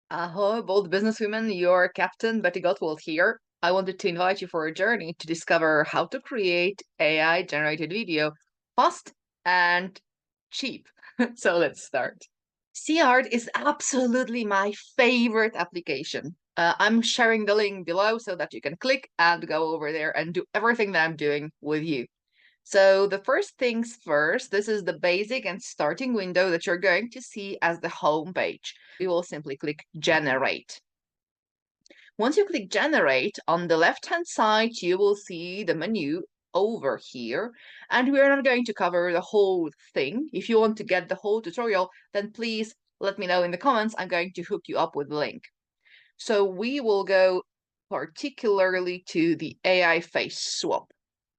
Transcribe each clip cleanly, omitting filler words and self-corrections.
Ahoy, bold businesswomen, your captain Betty Gottwald here. I wanted to invite you for a journey to discover how to create AI generated video fast and cheap. So let's start. SeaArt is absolutely my favorite application. I'm sharing the link below so that you can click and go over there and do everything that I'm doing with you. So the first things first, this is the basic and starting window that you're going to see as the home page. We will simply click Generate. Once you click Generate, on the left-hand side, you will see the menu over here, and we're not going to cover the whole thing. If you want to get the whole tutorial, then please let me know in the comments. I'm going to hook you up with the link. So we will go particularly to the AI face swap.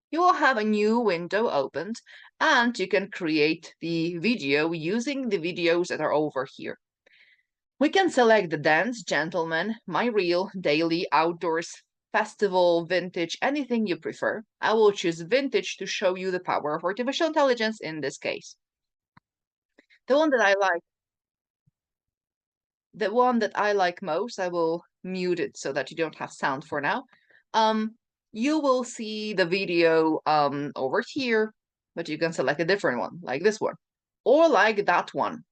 You will have a new window opened and you can create the video using the videos that are over here. We can select the dance, gentleman, my reel, daily, outdoors, festival, vintage, anything you prefer. I will choose vintage to show you the power of artificial intelligence in this case. The one that I like most, I will mute it so that you don't have sound for now. You will see the video over here, but you can select a different one, like this one, or like that one.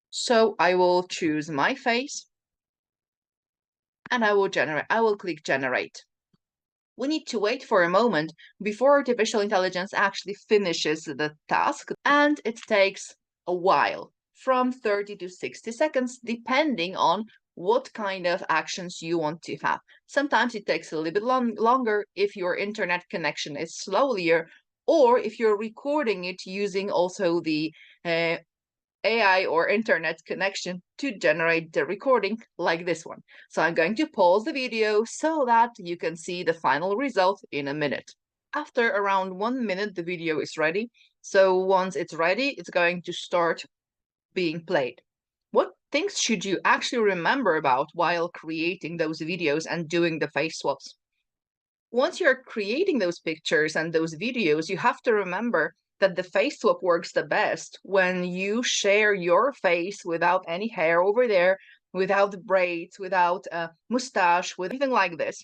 So I will choose my face, and I will click generate. We need to wait for a moment before artificial intelligence actually finishes the task, and it takes a while, from 30 to 60 seconds, depending on what kind of actions you want to have. Sometimes it takes a little bit longer if your internet connection is slower, or if you're recording it using also the AI or internet connection to generate the recording like this one. So I'm going to pause the video so that you can see the final result in a minute. After around 1 minute, the video is ready. So once it's ready, it's going to start being played. What things should you actually remember about while creating those videos and doing the face swaps? Once you're creating those pictures and those videos, you have to remember that the face swap works the best when you share your face without any hair over there, without braids, without a mustache, with anything like this.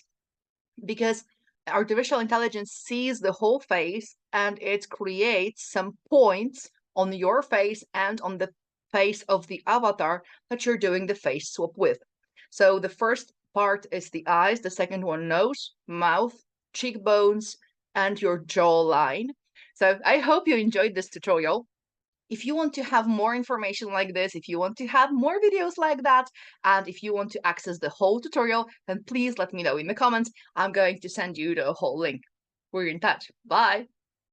Because artificial intelligence sees the whole face and it creates some points on your face and on the face of the avatar that you're doing the face swap with. So the first part is the eyes, the second one nose, mouth, cheekbones, and your jawline. So I hope you enjoyed this tutorial. If you want to have more information like this, if you want to have more videos like that, and if you want to access the whole tutorial, then please let me know in the comments. I'm going to send you the whole link. We're in touch. Bye.